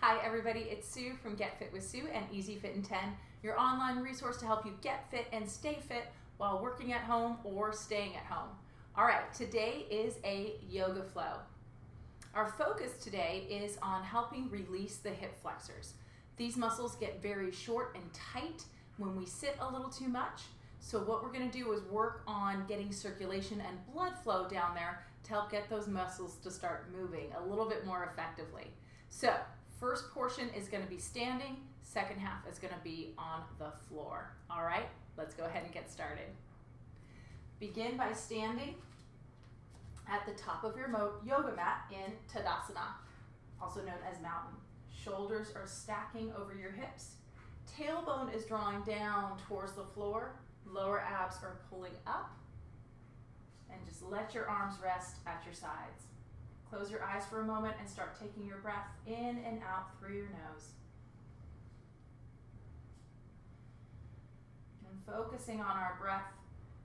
Hi everybody, it's Sue from Get Fit with Sue and Easy Fit in 10, your online resource to help you get fit and stay fit while working at home or staying at home. All right, today is a yoga flow. Our focus today is on helping release the hip flexors. These muscles get very short and tight when we sit a little too much. So what we're going to do is work on getting circulation and blood flow down there to help get those muscles to start moving a little bit more effectively. So first portion is going to be standing, second half is going to be on the floor. All right, let's go ahead and get started. Begin by standing at the top of your yoga mat in Tadasana, also known as mountain. Shoulders are stacking over your hips. Tailbone is drawing down towards the floor. Lower abs are pulling up. And just let your arms rest at your sides. Close your eyes for a moment and start taking your breath in and out through your nose. And focusing on our breath,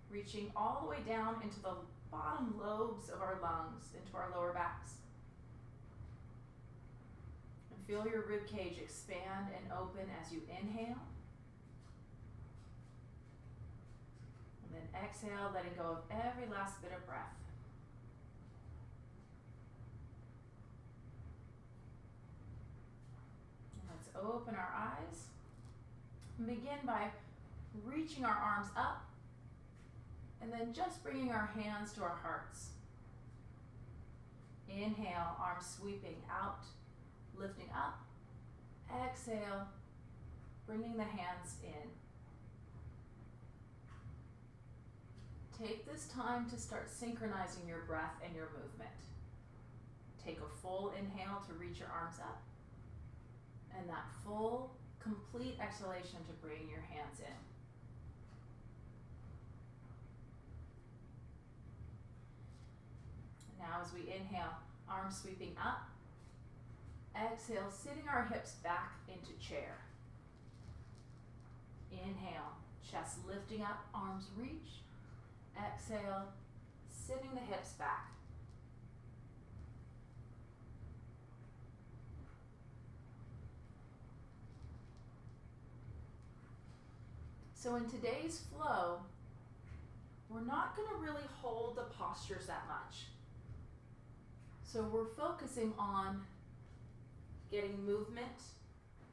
reaching all the way down into the bottom lobes of our lungs, into our lower backs. And feel your rib cage expand and open as you inhale. And then exhale, letting go of every last bit of breath. Open our eyes and begin by reaching our arms up and then just bringing our hands to our hearts. Inhale, arms sweeping out, lifting up. Exhale, bringing the hands in. Take this time to start synchronizing your breath and your movement. Take a full inhale to reach your arms up. And that full, complete exhalation to bring your hands in. Now as we inhale, arms sweeping up. Exhale, sitting our hips back into chair. Inhale, chest lifting up, arms reach. Exhale, sitting the hips back. So in today's flow, we're not going to really hold the postures that much. So we're focusing on getting movement,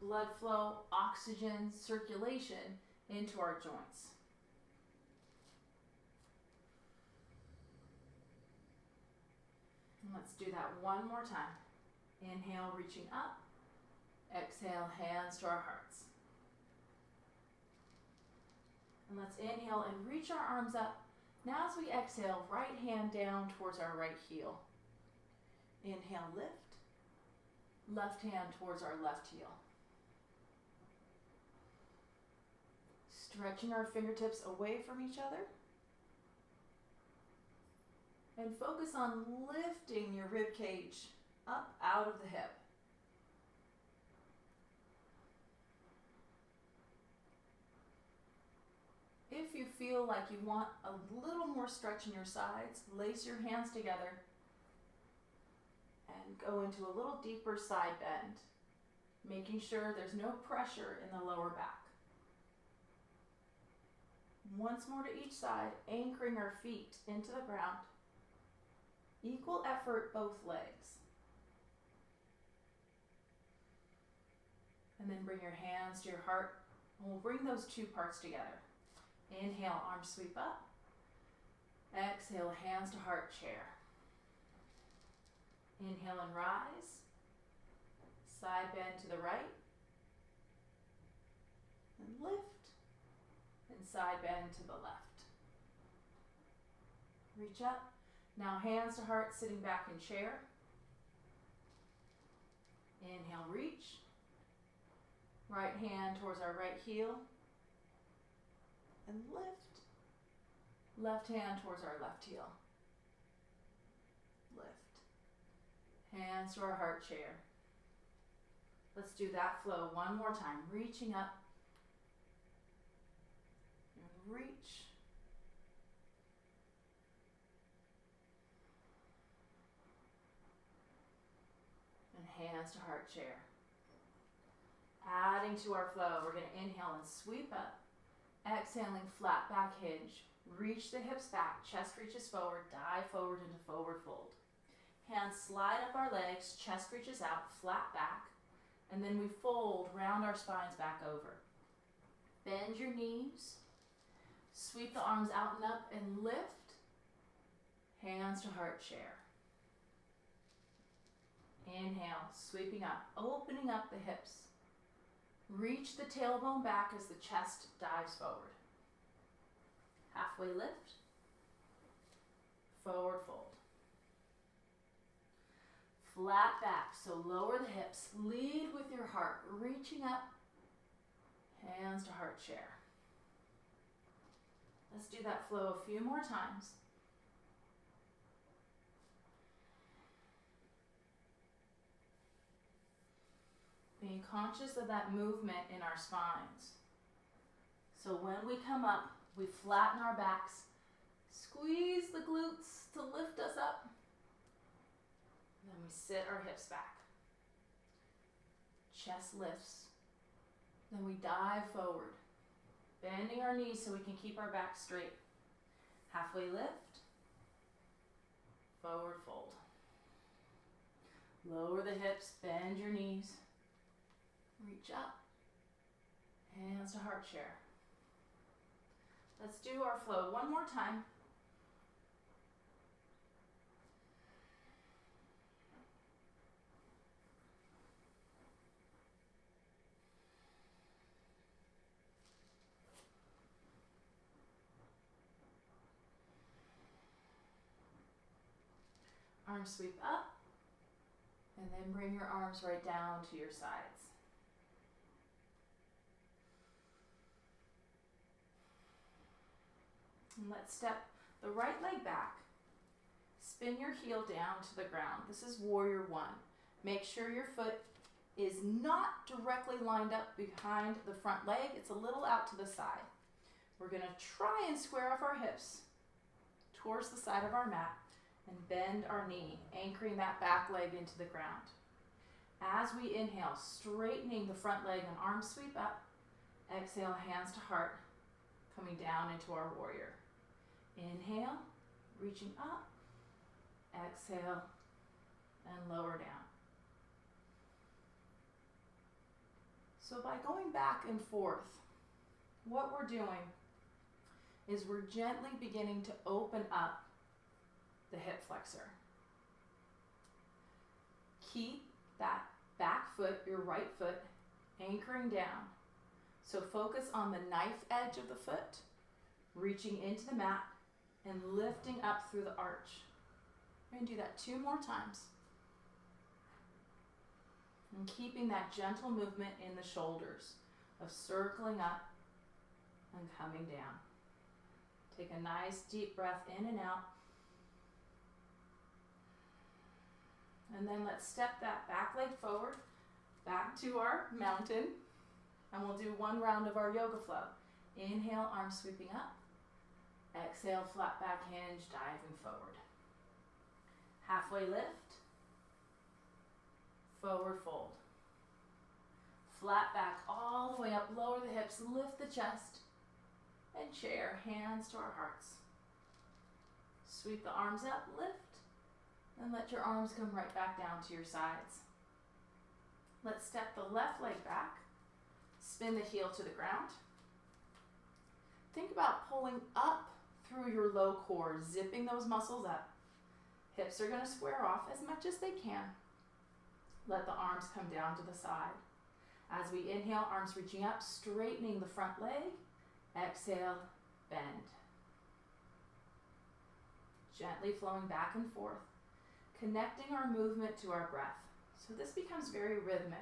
blood flow, oxygen, circulation into our joints. And let's do that one more time. Inhale, reaching up. Exhale, hands to our hearts. And let's inhale and reach our arms up. Now as we exhale, right hand down towards our right heel. Inhale, lift. Left hand towards our left heel. Stretching our fingertips away from each other. And focus on lifting your rib cage up out of the hip. If you feel like you want a little more stretch in your sides, lace your hands together and go into a little deeper side bend, making sure there's no pressure in the lower back. Once more to each side, anchoring our feet into the ground. Equal effort both legs. And then bring your hands to your heart, and we'll bring those two parts together. Inhale, arms sweep up. Exhale, hands to heart, chair. Inhale and rise. Side bend to the right. And lift. And side bend to the left. Reach up. Now hands to heart, sitting back in chair. Inhale, reach. Right hand towards our right heel. And lift. Left hand towards our left heel. Lift. Hands to our heart, chair. Let's do that flow one more time. Reaching up. And reach. And hands to heart, chair. Adding to our flow, we're going to inhale and sweep up. Exhaling, flat back hinge. Reach the hips back, chest reaches forward, dive forward into forward fold. Hands slide up our legs, chest reaches out, flat back, and then we fold, round our spines back over. Bend your knees, sweep the arms out and up and lift, hands to heart chair. Inhale, sweeping up, opening up the hips. Reach the tailbone back as the chest dives forward. Halfway lift, forward fold. Flat back, so lower the hips, lead with your heart, reaching up, hands to heart chair. Let's do that flow a few more times. Being conscious of that movement in our spines. So when we come up, we flatten our backs, squeeze the glutes to lift us up. Then we sit our hips back. Chest lifts. Then we dive forward, bending our knees so we can keep our back straight. Halfway lift, forward fold. Lower the hips, bend your knees. Reach up, hands to heart chair. Let's do our flow one more time. Arms sweep up, and then bring your arms right down to your sides. And let's step the right leg back. Spin your heel down to the ground. This is warrior one. Make sure your foot is not directly lined up behind the front leg. It's a little out to the side. We're going to try and square off our hips towards the side of our mat and bend our knee, anchoring that back leg into the ground. As we inhale, straightening the front leg and arms sweep up. Exhale, hands to heart, coming down into our warrior. Inhale, reaching up. Exhale, and lower down. So by going back and forth, what we're doing is we're gently beginning to open up the hip flexor. Keep that back foot, your right foot, anchoring down. So focus on the knife edge of the foot, reaching into the mat and lifting up through the arch. We're going to do that 2 more times. And keeping that gentle movement in the shoulders of circling up and coming down. Take a nice deep breath in and out. And then let's step that back leg forward, back to our mountain. And we'll do 1 round of our yoga flow. Inhale, arms sweeping up. Exhale, flat back hinge, diving forward. Halfway lift. Forward fold. Flat back all the way up, lower the hips, lift the chest. And chair, hands to our hearts. Sweep the arms up, lift. And let your arms come right back down to your sides. Let's step the left leg back. Spin the heel to the ground. Think about pulling up through your low core, zipping those muscles up. Hips are going to square off as much as they can. Let the arms come down to the side. As we inhale, arms reaching up, straightening the front leg. Exhale, bend. Gently flowing back and forth, connecting our movement to our breath. So this becomes very rhythmic.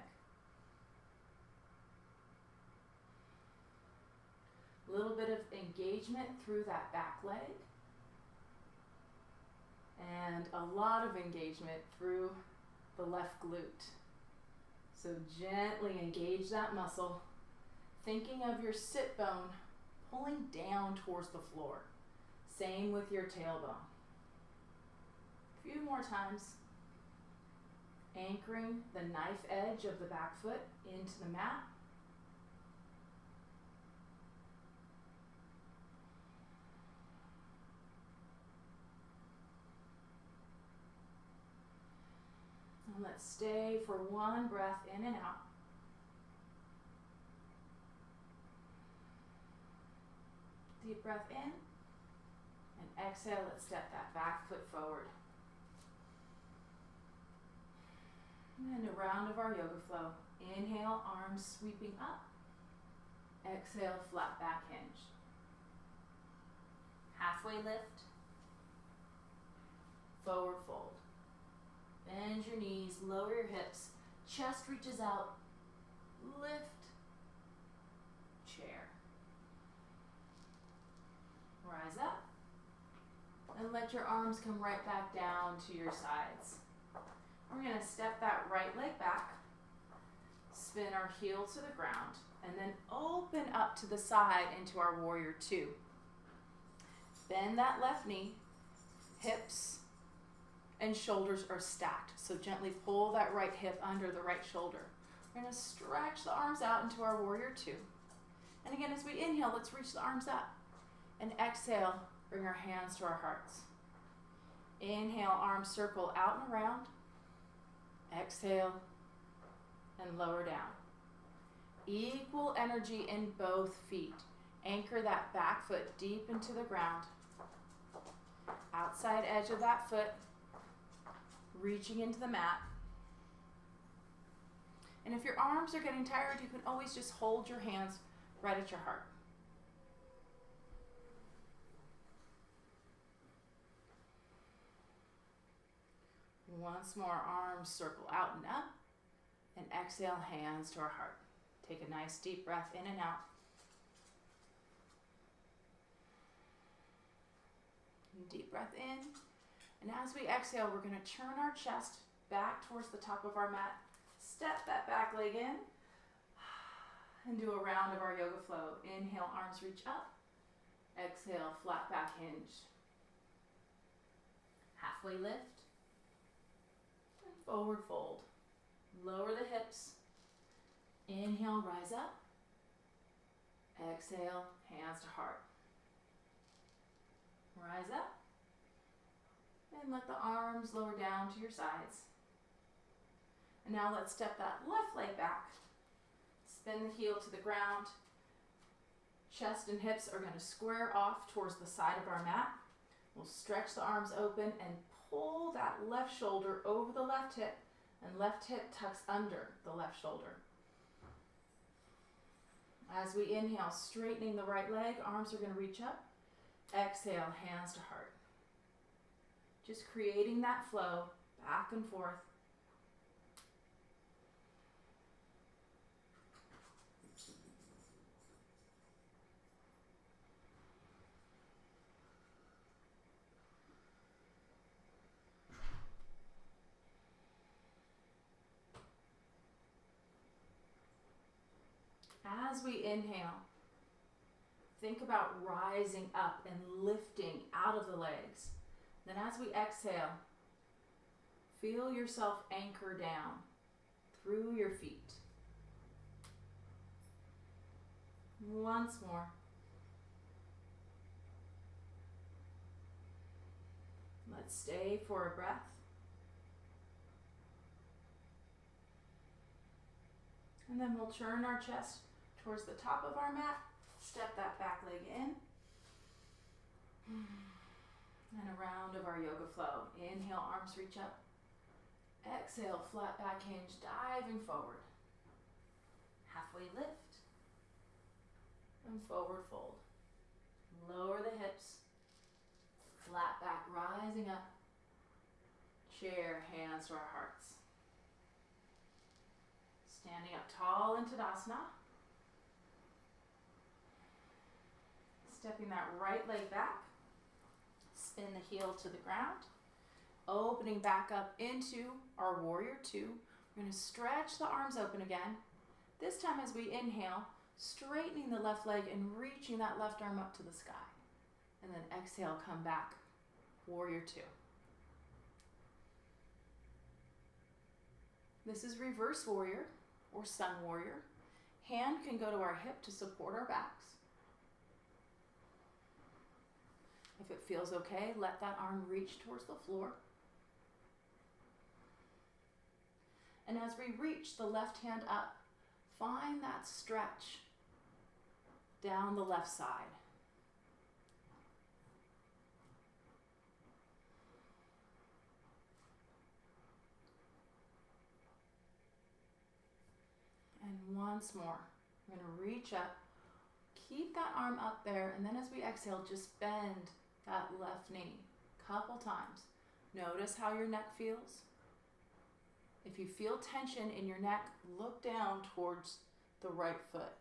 A little bit of engagement through that back leg. And a lot of engagement through the left glute. So gently engage that muscle, thinking of your sit bone pulling down towards the floor. Same with your tailbone. A few more times. Anchoring the knife edge of the back foot into the mat. And let's stay for one breath in and out. Deep breath in. And exhale, let's step that back foot forward. And a round of our yoga flow. Inhale, arms sweeping up. Exhale, flat back hinge. Halfway lift. Forward fold. Bend your knees, lower your hips. Chest reaches out. Lift. Chair. Rise up. And let your arms come right back down to your sides. We're going to step that right leg back. Spin our heel to the ground. And then open up to the side into our warrior two. Bend that left knee. Hips and shoulders are stacked. So gently pull that right hip under the right shoulder. We're going to stretch the arms out into our warrior two. And again, as we inhale, let's reach the arms up. And exhale, bring our hands to our hearts. Inhale, arms circle out and around. Exhale, and lower down. Equal energy in both feet. Anchor that back foot deep into the ground. Outside edge of that foot, reaching into the mat. And if your arms are getting tired, you can always just hold your hands right at your heart. Once more, arms circle out and up. And exhale, hands to our heart. Take a nice deep breath in and out. And deep breath in. And as we exhale, we're going to turn our chest back towards the top of our mat. Step that back leg in. And do a round of our yoga flow. Inhale, arms reach up. Exhale, flat back hinge. Halfway lift. Forward fold. Lower the hips. Inhale, rise up. Exhale, hands to heart. Rise up. And let the arms lower down to your sides. And now let's step that left leg back. Spin the heel to the ground. Chest and hips are going to square off towards the side of our mat. We'll stretch the arms open and pull that left shoulder over the left hip, and left hip tucks under the left shoulder. As we inhale, straightening the right leg, arms are going to reach up. Exhale, hands to heart. Just creating that flow back and forth. As we inhale, think about rising up and lifting out of the legs. Then as we exhale, feel yourself anchor down through your feet. Once more. Let's stay for a breath. And then we'll turn our chest towards the top of our mat. Step that back leg in. And a round of our yoga flow. Inhale, arms reach up. Exhale, flat back hinge, diving forward. Halfway lift. And forward fold. Lower the hips. Flat back, rising up. Chair, hands to our hearts. Standing up tall in Tadasana. Stepping that right leg back. Spin the heel to the ground. Opening back up into our warrior two. We're going to stretch the arms open again. This time as we inhale, straightening the left leg and reaching that left arm up to the sky. And then exhale, come back. Warrior two. This is reverse warrior or sun warrior. Hand can go to our hip to support our backs. If it feels okay, let that arm reach towards the floor. And as we reach the left hand up, find that stretch down the left side. And once more, we're going to reach up, keep that arm up there, and then as we exhale, just bend that left knee a couple times. Notice how your neck feels. If you feel tension in your neck, look down towards the right foot.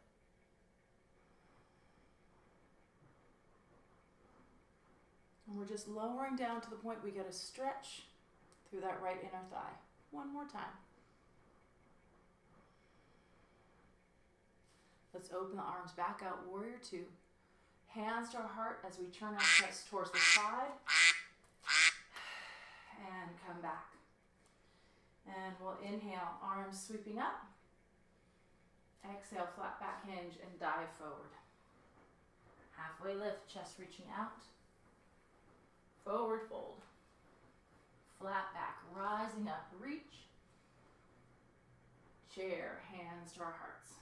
And we're just lowering down to the point we get a stretch through that right inner thigh. One more time. Let's open the arms back out, warrior two. Hands to our heart as we turn our chest towards the side. And come back. And we'll inhale, arms sweeping up. Exhale, flat back hinge and dive forward. Halfway lift, chest reaching out. Forward fold. Flat back, rising up, reach. Chair, hands to our hearts.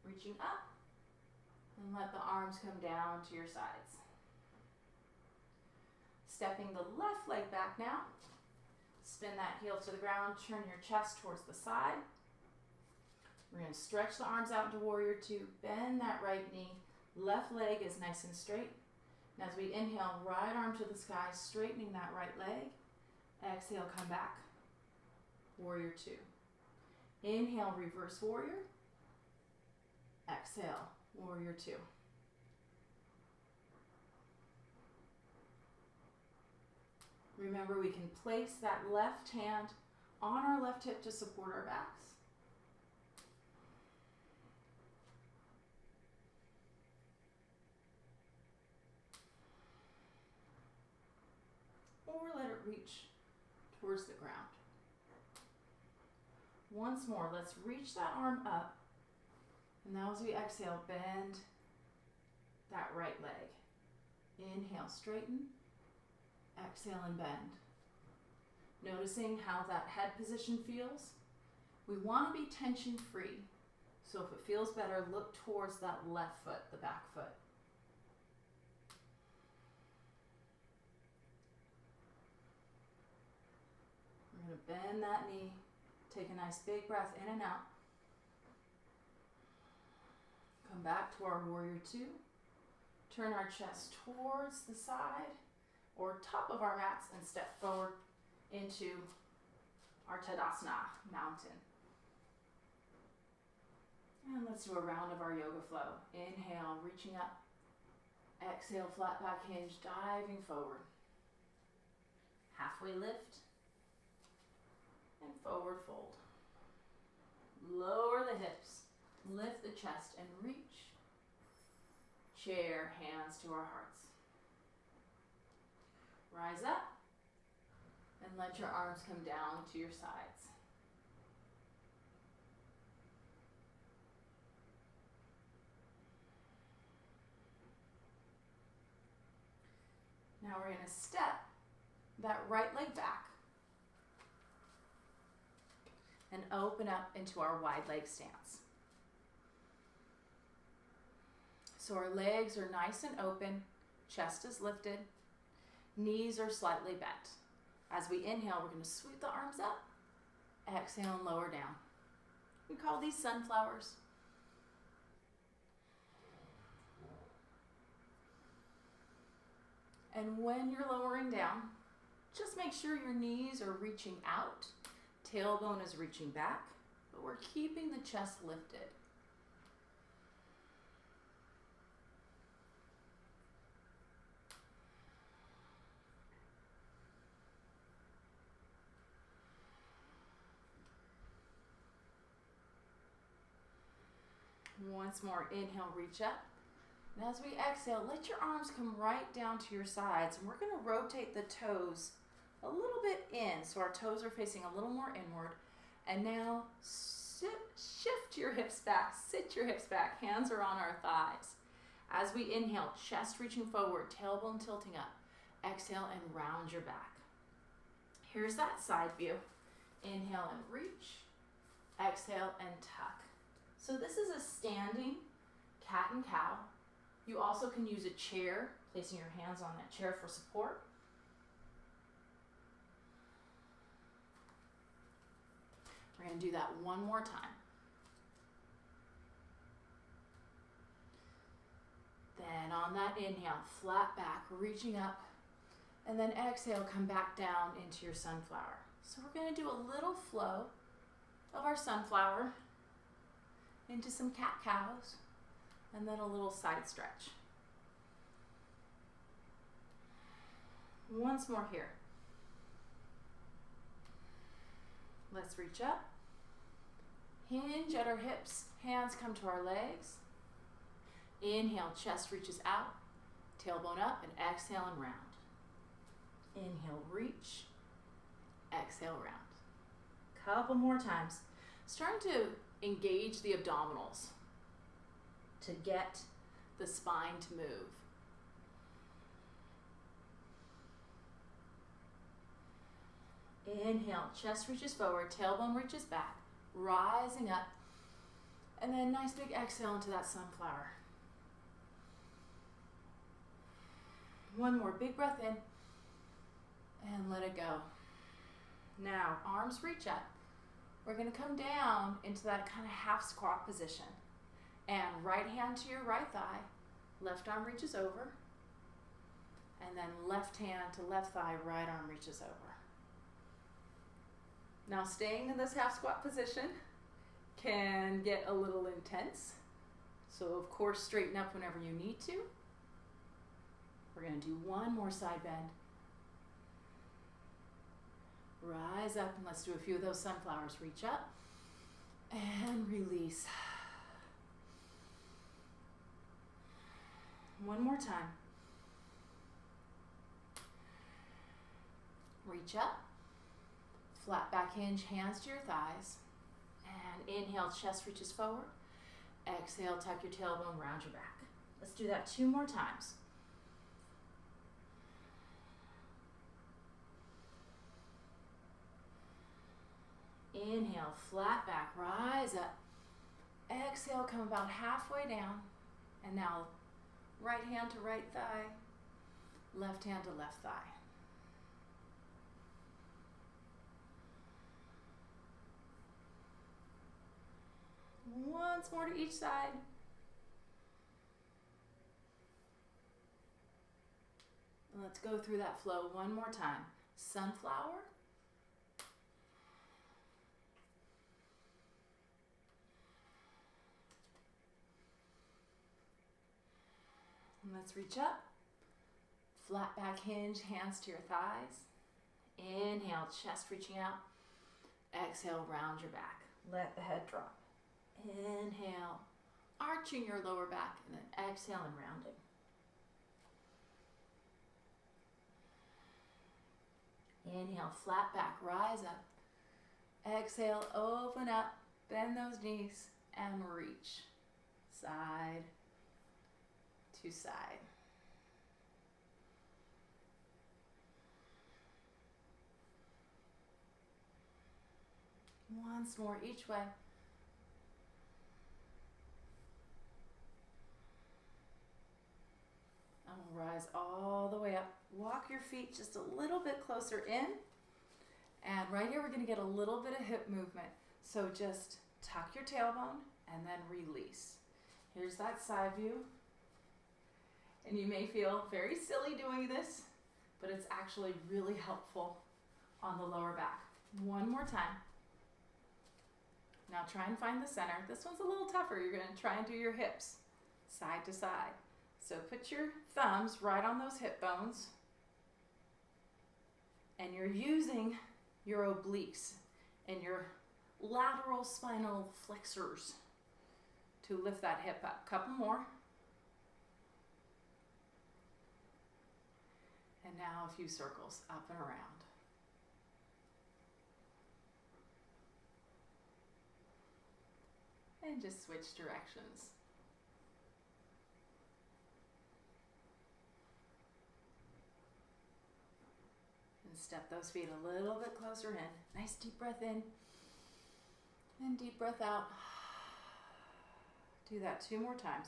Reaching up, and let the arms come down to your sides. Stepping the left leg back now. Spin that heel to the ground, turn your chest towards the side. We're going to stretch the arms out into warrior two, bend that right knee. Left leg is nice and straight. And as we inhale, right arm to the sky, straightening that right leg. Exhale, come back. Warrior two. Inhale, reverse warrior. Exhale, warrior two. Remember, we can place that left hand on our left hip to support our backs. Or let it reach towards the ground. Once more, let's reach that arm up. And now as we exhale, bend that right leg. Inhale, straighten. Exhale and bend. Noticing how that head position feels. We want to be tension free. So if it feels better, look towards that left foot, the back foot. We're going to bend that knee. Take a nice big breath in and out. Come back to our warrior two. Turn our chest towards the side or top of our mats and step forward into our Tadasana, mountain. And let's do a round of our yoga flow. Inhale, reaching up. Exhale, flat back hinge, diving forward. Halfway lift. And forward fold. Lower the hips. Lift the chest and reach. Chair, hands to our hearts. Rise up and let your arms come down to your sides. Now we're going to step that right leg back and open up into our wide leg stance. So our legs are nice and open, chest is lifted, knees are slightly bent. As we inhale, we're going to sweep the arms up, exhale and lower down. We call these sunflowers. And when you're lowering down, just make sure your knees are reaching out, tailbone is reaching back, but we're keeping the chest lifted. Once more, inhale, reach up. And as we exhale, let your arms come right down to your sides. And we're going to rotate the toes a little bit in. So our toes are facing a little more inward. And now shift your hips back, sit your hips back. Hands are on our thighs. As we inhale, chest reaching forward, tailbone tilting up. Exhale and round your back. Here's that side view. Inhale and reach. Exhale and tuck. So this is a standing cat and cow. You also can use a chair, placing your hands on that chair for support. We're going to do that one more time. Then on that inhale, flat back, reaching up, and then exhale, come back down into your sunflower. So we're going to do a little flow of our sunflower into some cat-cows, and then a little side stretch. Once more here. Let's reach up. Hinge at our hips. Hands come to our legs. Inhale, chest reaches out. Tailbone up, and exhale and round. Inhale, reach. Exhale, round. Couple more times. Starting to engage the abdominals to get the spine to move. Inhale, chest reaches forward, tailbone reaches back, rising up, and then nice big exhale into that sunflower. One more big breath in, and let it go. Now, arms reach up. We're going to come down into that kind of half squat position. And right hand to your right thigh, left arm reaches over, and then left hand to left thigh, right arm reaches over. Now staying in this half squat position can get a little intense. So of course, straighten up whenever you need to. We're going to do one more side bend. Rise up, and let's do a few of those sunflowers. Reach up and release. One more time. Reach up. Flat back hinge, hands to your thighs. And inhale, chest reaches forward. Exhale, tuck your tailbone, round your back. Let's do that 2 more times. Inhale, flat back, rise up. Exhale, come about halfway down. And now, right hand to right thigh, left hand to left thigh. Once more to each side. And let's go through that flow one more time. Sunflower. And let's reach up. Flat back hinge, hands to your thighs. Inhale, chest reaching out. Exhale, round your back. Let the head drop. Inhale, arching your lower back, and then exhale and rounding. Inhale, flat back, rise up. Exhale, open up, bend those knees, and reach. Side to side. Once more each way. And we'll rise all the way up. Walk your feet just a little bit closer in. And right here, we're going to get a little bit of hip movement. So just tuck your tailbone and then release. Here's that side view. And you may feel very silly doing this, but it's actually really helpful on the lower back. One more time. Now try and find the center. This one's a little tougher. You're going to try and do your hips side to side. So put your thumbs right on those hip bones. And you're using your obliques and your lateral spinal flexors to lift that hip up. Couple more. And now a few circles up and around. And just switch directions. And step those feet a little bit closer in. Nice deep breath in and deep breath out. Do that 2 more times.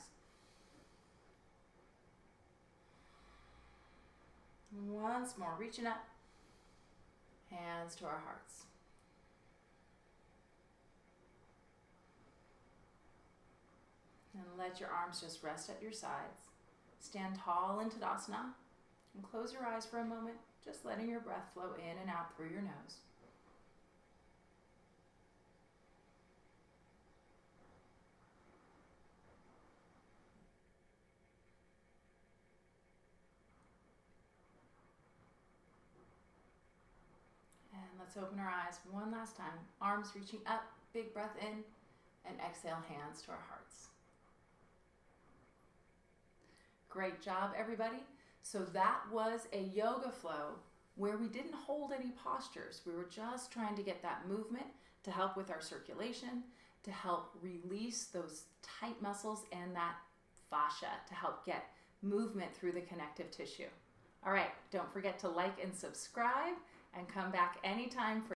Once more, reaching up, hands to our hearts. And let your arms just rest at your sides. Stand tall in Tadasana and close your eyes for a moment, just letting your breath flow in and out through your nose. And let's open our eyes one last time. Arms reaching up, big breath in, and exhale, hands to our hearts. Great job, everybody. So that was a yoga flow where we didn't hold any postures. We were just trying to get that movement to help with our circulation, to help release those tight muscles and that fascia to help get movement through the connective tissue. All right, don't forget to like and subscribe and come back anytime for